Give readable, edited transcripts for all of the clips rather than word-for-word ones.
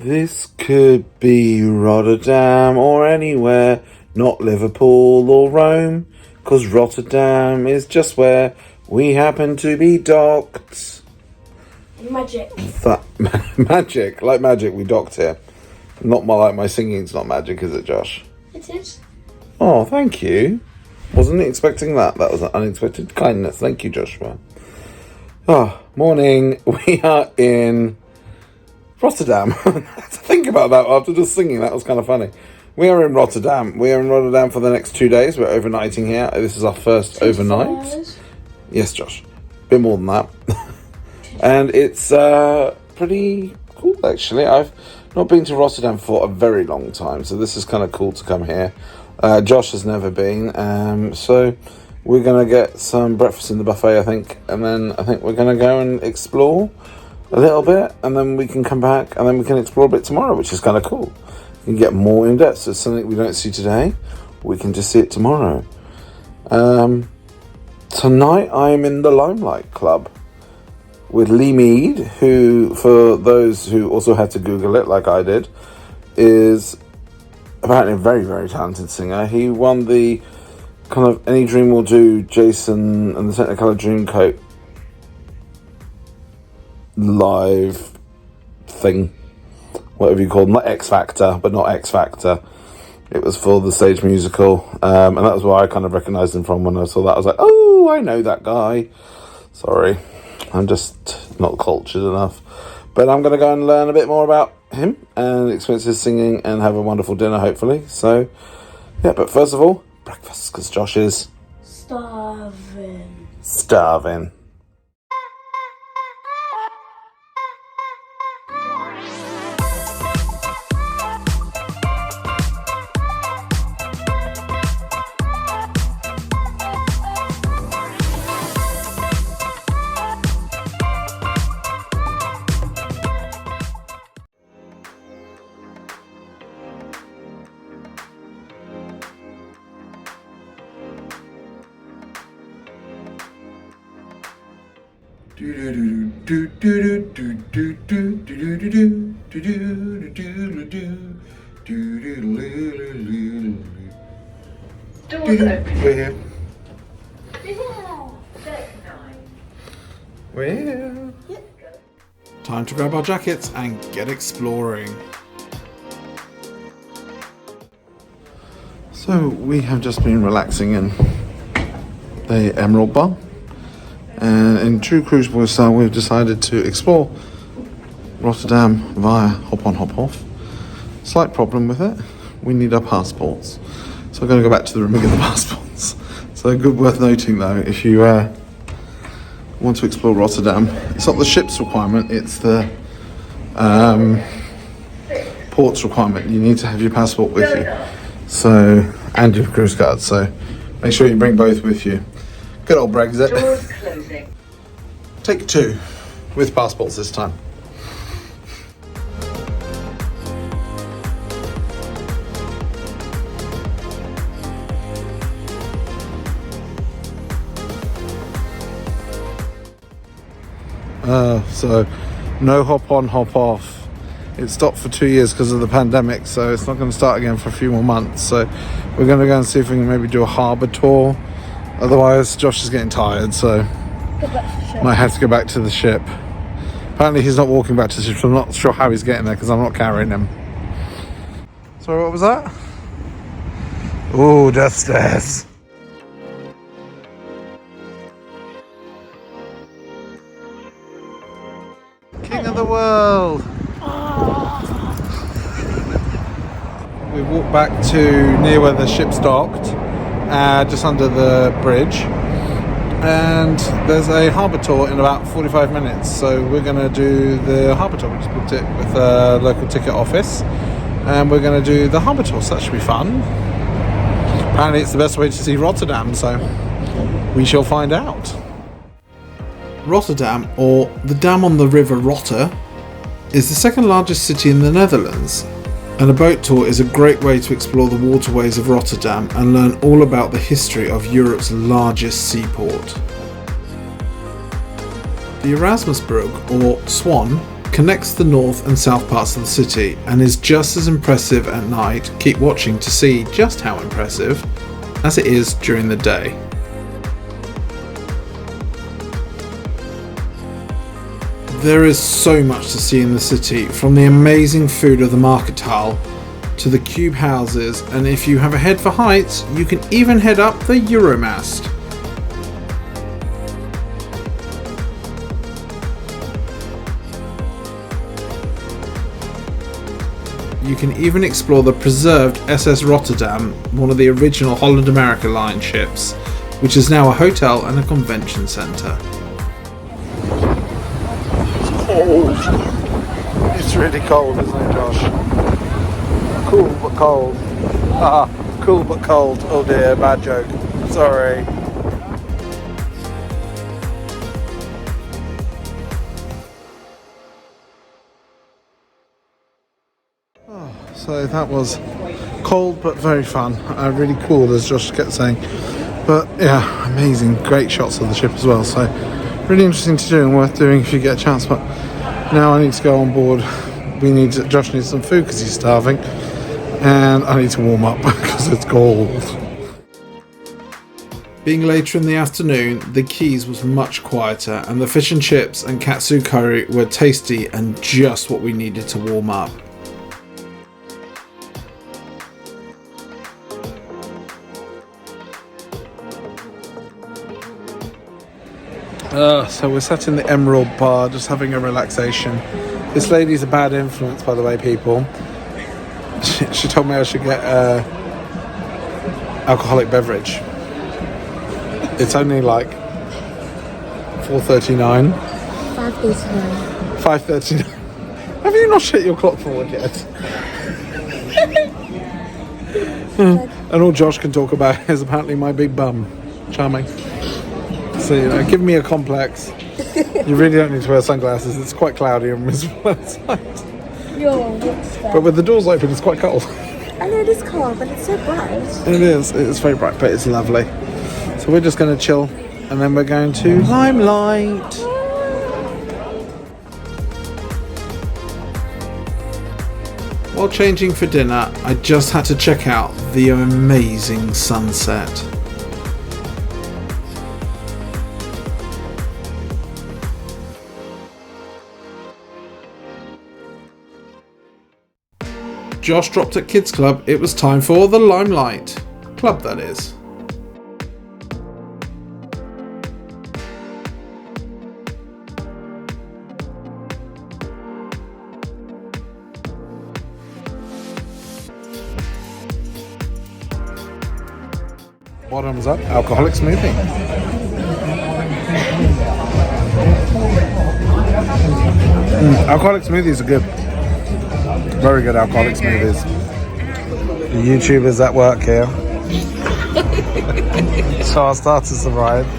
This could be Rotterdam or anywhere, not Liverpool or Rome, 'cause Rotterdam is just where we happen to be docked. Magic. Magic, like magic, we docked here. Not like my singing's not magic, is it, Josh? It is. Oh, thank you. Wasn't expecting that. That was an unexpected kindness. Thank you, Joshua. Oh, morning. We are in Rotterdam. I had to think about that after just singing. That was kind of funny. We are in Rotterdam. We are in Rotterdam for the next 2 days. We're overnighting here. This is our first overnight. Yes, Josh. A bit more than that. And it's pretty cool, actually. I've not been to Rotterdam for a very long time, so this is kind of cool to come here. Josh has never been, so we're going to get some breakfast in the buffet, I think, and then I think we're going to go and explore a little bit, and then we can come back, and then we can explore a bit tomorrow, which is kind of cool. You can get more in depth, so it's something we don't see today, we can just see it tomorrow. Tonight I'm in the Limelight Club with Lee Mead, who, for those who also had to Google it like I did, is apparently a very, very talented singer. He won the kind of Any Dream Will Do, Jason and the Technicolor Dreamcoat live thing, whatever you call it. Not X Factor, but not X Factor. It was for the stage musical, and that was where I kind of recognised him from when I saw that. I was like, oh, I know that guy. Sorry, I'm just not cultured enough. But I'm going to go and learn a bit more about him and experience his singing and have a wonderful dinner, hopefully. So, yeah, but first of all, breakfast, because Josh is starving. Doors open. We're here. We're here. Time to grab our jackets and get exploring. So we have just been relaxing in the Emerald Bar, and in true cruisebuoys style we've decided to explore Rotterdam via hop on hop off. Slight problem with it, we need our passports, so we're going to go back to the room and get the passports. So good, worth noting though, if you want to explore Rotterdam, it's not the ship's requirement, it's the port's requirement. You need to have your passport with you, so, and your cruise card, so make sure you bring both with you. Good old Brexit. Doors closing. Take 2 with passports this time. So no hop on, hop off. It stopped for 2 years because of the pandemic, so it's not going to start again for a few more months. So we're going to go and see if we can maybe do a harbour tour. Otherwise, Josh is getting tired, so might have to go back to the ship. Apparently he's not walking back to the ship, so I'm not sure how he's getting there because I'm not carrying him. Sorry, what was that? Oh, death stairs. King of the world. We walked back to near where the ship's docked, just under the bridge, and there's a harbour tour in about 45 minutes, so we're going to do the harbour tour. We just booked it with a local ticket office, and we're going to do the harbour tour, so that should be fun. Apparently it's the best way to see Rotterdam, so we shall find out. Rotterdam, or the dam on the river Rotter, is the second largest city in the Netherlands, and a boat tour is a great way to explore the waterways of Rotterdam and learn all about the history of Europe's largest seaport. The Erasmusbrug, or Swan, connects the north and south parts of the city and is just as impressive at night. Keep watching to see just how impressive as it is during the day. There is so much to see in the city, from the amazing food of the market hall to the cube houses, and if you have a head for heights, you can even head up the Euromast. You can even explore the preserved SS Rotterdam, one of the original Holland America Line ships, which is now a hotel and a convention centre. Cold. It's really cold, isn't it, Josh? Cool but cold. Cool but cold. Oh dear, bad joke. Sorry. So that was cold but very fun. Really cool, as Josh kept saying. But yeah, amazing, great shots of the ship as well. So really interesting to do and worth doing if you get a chance. But now I need to go on board. Josh needs some food because he's starving, and I need to warm up because it's cold. Being later in the afternoon, the quays was much quieter, and the fish and chips and katsu curry were tasty and just what we needed to warm up. So we're sat in the Emerald Bar just having a relaxation. This lady's a bad influence, by the way, people. She told me I should get alcoholic beverage. It's only like $4.39. $5.39. Have you not set your clock forward yet? And all Josh can talk about is apparently my big bum. Charming. So, you know, give me a complex. You really don't need to wear sunglasses. It's quite cloudy and miserable outside. But with the doors open, it's quite cold. I know it is cold, but it's so bright. It is. It's very bright, but it's lovely. So we're just going to chill, and then we're going to Limelight. While changing for dinner, I just had to check out the amazing sunset. Josh dropped at Kids Club. It was time for the Limelight Club, that is. Bottoms up, alcoholic smoothie. Alcoholic smoothies are good. Very good alcoholic smoothies. The YouTubers at work here. So our starters arrived.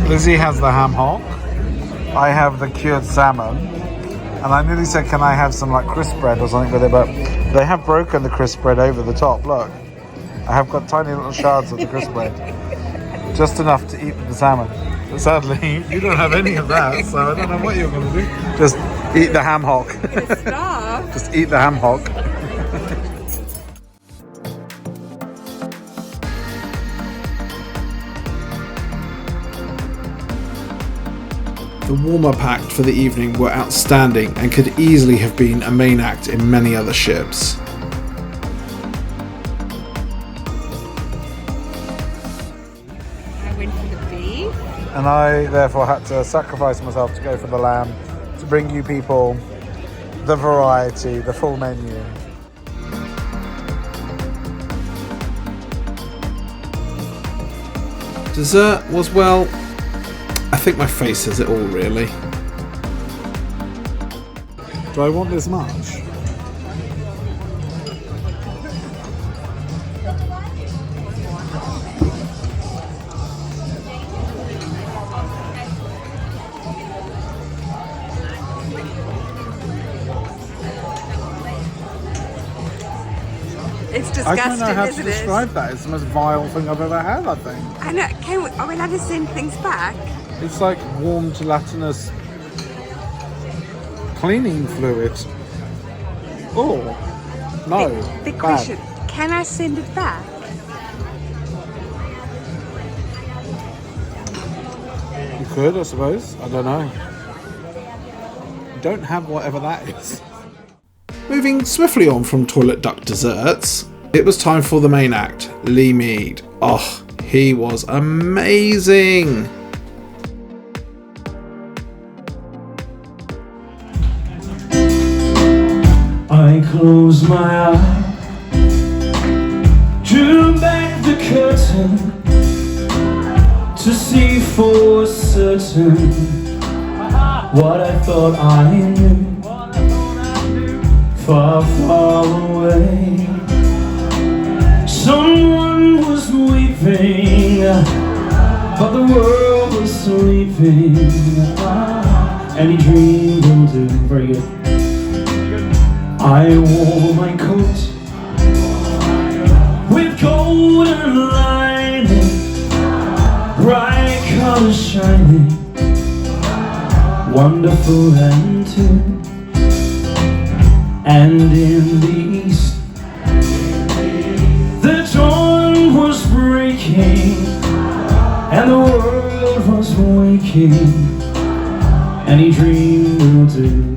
Lizzie has the ham hock. I have the cured salmon. And I nearly said, can I have some like crisp bread or something with it, but they have broken the crisp bread over the top. Look, I have got tiny little shards of the crisp bread. Just enough to eat with the salmon. But sadly, you don't have any of that, so I don't know what you're going to do. Just eat the ham hock. Just eat the ham hock. The warm-up act for the evening were outstanding and could easily have been a main act in many other ships. I went for the beef. And I therefore had to sacrifice myself to go for the lamb, to bring you people the variety, the full menu. Dessert was, well, I think my face says it all, really. Do I want this much? It's disgusting, I don't know how to isn't describe that. It's the most vile thing I've ever had, I think. I know. Are we allowed to send things back? It's like warm gelatinous cleaning fluid. Oh, no. The bad. question, can I send it back? You could, I suppose. I don't know. Don't have whatever that is. Moving swiftly on from toilet duck desserts, it was time for the main act, Lee Mead. Oh, he was amazing. I closed my eyes, drew back the curtain to see for certain what I thought I knew. Far, far away, someone was weeping, but the world was sleeping, and he dreamed into very good. I wore my coat with golden lining, bright colors shining, wonderful and true. And in the east, the dawn was breaking, and the world was waking, and he dreamed will do.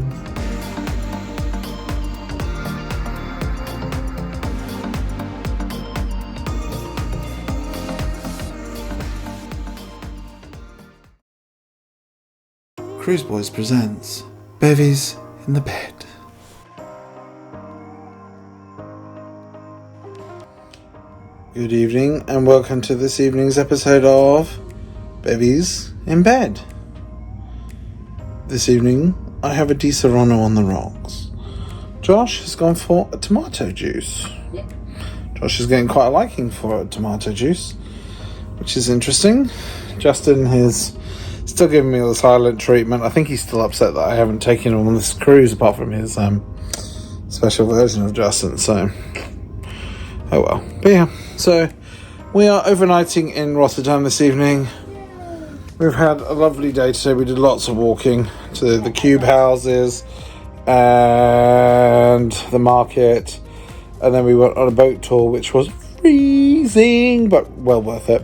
Cruise Boys presents Bevies in the Bed. Good evening and welcome to this evening's episode of Bevies in Bed. This evening I have a Di Serrano on the rocks. Josh has gone for a tomato juice. Josh is getting quite a liking for a tomato juice, which is interesting. Justin is still giving me all the silent treatment. I think he's still upset that I haven't taken him on this cruise apart from his special version of Justin, so oh well. But yeah, so we are overnighting in Rotterdam this evening. We've had a lovely day today. We did lots of walking to the cube houses and the market, and then we went on a boat tour which was freezing but well worth it.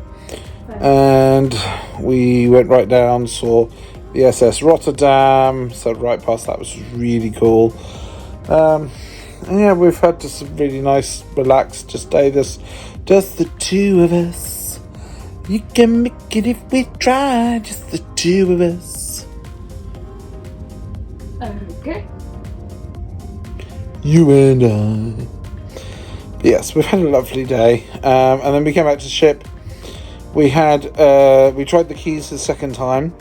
And we went right down, saw the SS Rotterdam, so right past that was really cool. And yeah, we've had just a really nice, relaxed just day. This just the two of us. You can make it if we try, just the two of us. Okay. You and I. But yes, we've had a lovely day. And then we came back to the ship. We had we tried the Keys the second time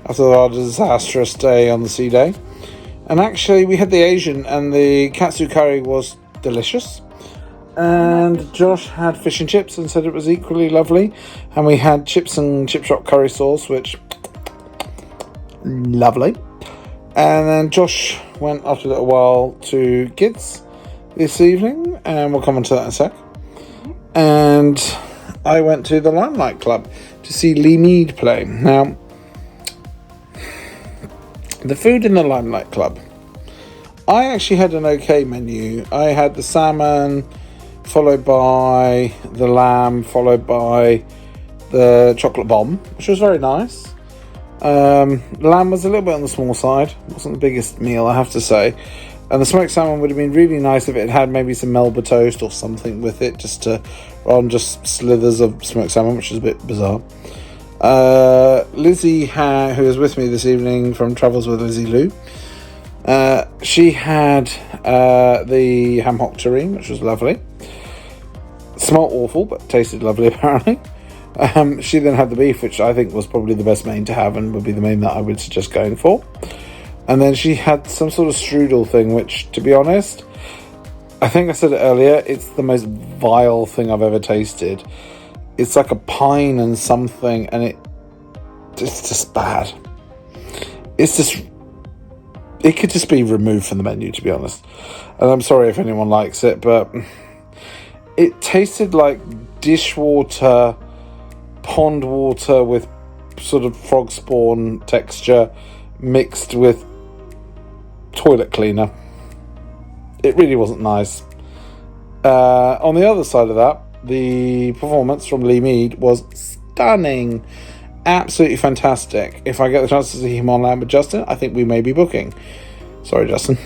after our disastrous day on the sea day, and actually we had the Asian, and the katsu curry was delicious, and Josh had fish and chips and said it was equally lovely, and we had chips and chip shop curry sauce, which lovely. And then Josh went after a little while to kids this evening, and we'll come on to that in a sec. And I went to the Limelight Club to see Lee Mead play. Now, the food in the Limelight Club, I actually had an okay menu. I had the salmon, followed by the lamb, followed by the chocolate bomb, which was very nice. Lamb was a little bit on the small side. It wasn't the biggest meal, I have to say. And the smoked salmon would have been really nice if it had maybe some Melba toast or something with it, just just slithers of smoked salmon, which is a bit bizarre. Lizzie, who was with me this evening from Travels with Lizzie Lou, she had the ham hock terrine, which was lovely. Smelled awful, but tasted lovely apparently. She then had the beef, which I think was probably the best main to have and would be the main that I would suggest going for. And then she had some sort of strudel thing, which, to be honest, I think I said it earlier, it's the most vile thing I've ever tasted. It's like a pine and something, and it's just bad. It could just be removed from the menu, to be honest. And I'm sorry if anyone likes it, but it tasted like dishwater, pond water with sort of frog spawn texture mixed with toilet cleaner. It really wasn't nice. On the other side of that, the performance from Lee Mead was stunning. Absolutely fantastic. If I get the chance to see him on land with Justin, I think we may be booking. Sorry, Justin.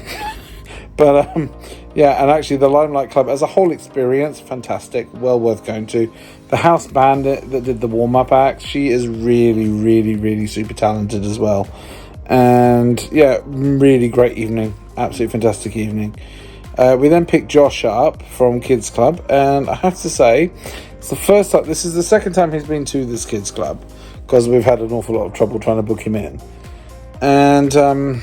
But yeah, and actually the Limelight Club as a whole experience, fantastic, well worth going to. The house band that did the warm-up act, she is really, really, really super talented as well. And yeah, really great evening, absolutely fantastic evening. We then picked Josh up from Kids Club, and I have to say, it's the first time, this is the second time he's been to this Kids Club, because we've had an awful lot of trouble trying to book him in. And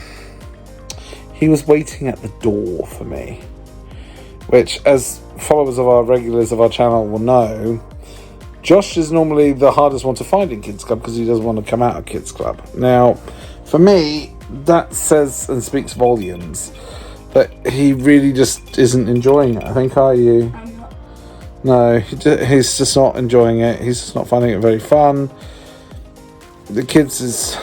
he was waiting at the door for me, which, as followers of our regulars of our channel will know, Josh is normally the hardest one to find in Kids Club because he doesn't want to come out of Kids Club. Now, for me, that says and speaks volumes that he really just isn't enjoying it. I think, are you? I'm not. No, he's just not enjoying it. He's just not finding it very fun. The kids is,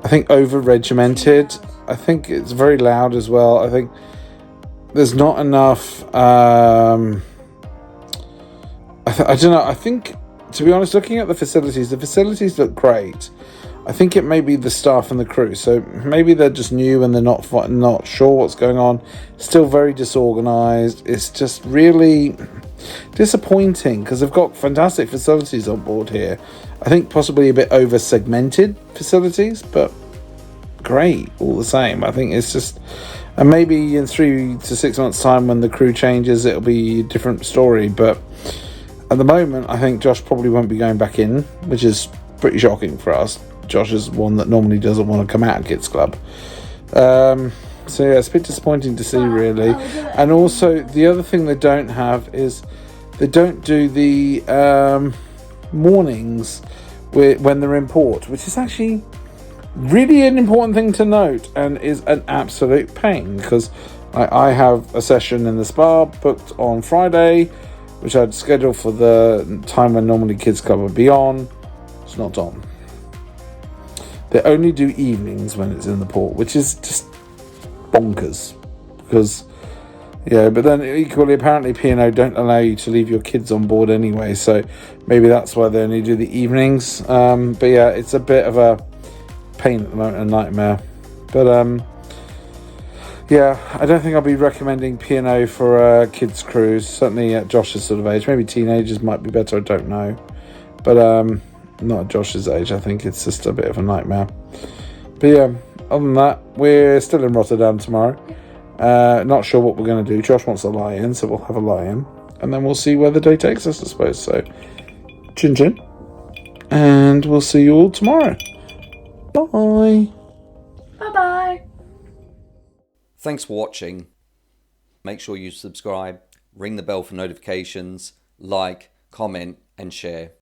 I think, over-regimented. I think it's very loud as well. I think there's not enough... I don't know. I think, to be honest, looking at the facilities look great. I think it may be the staff and the crew. So maybe they're just new and they're not sure what's going on. Still very disorganized. It's just really disappointing because they've got fantastic facilities on board here. I think possibly a bit over-segmented facilities, but great all the same. I think it's just... And maybe in 3 to 6 months' time when the crew changes, it'll be a different story. But at the moment, I think Josh probably won't be going back in, which is pretty shocking for us. Josh is one that normally doesn't want to come out of Kids Club. So yeah, it's a bit disappointing to see, really. And also, the other thing they don't have is they don't do the mornings when they're in port, which is actually really an important thing to note and is an absolute pain because I have a session in the spa booked on Friday, which I'd scheduled for the time when normally Kids Club would be on. It's not on. They only do evenings when it's in the port, which is just bonkers. Because, yeah, but then equally, apparently P&O don't allow you to leave your kids on board anyway, so maybe that's why they only do the evenings. But yeah, it's a bit of a pain at the moment, a nightmare. But yeah, I don't think I'll be recommending P&O for a kids cruise, certainly at Josh's sort of age. Maybe teenagers might be better, I don't know. But not at Josh's age. I think it's just a bit of a nightmare. But yeah, other than that, we're still in Rotterdam tomorrow. Not sure what we're going to do. Josh wants a lie-in, so we'll have a lie-in. And then we'll see where the day takes us, I suppose. So, chin chin. And we'll see you all tomorrow. Bye. Bye-bye. Thanks for watching. Make sure you subscribe, ring the bell for notifications, like, comment and share.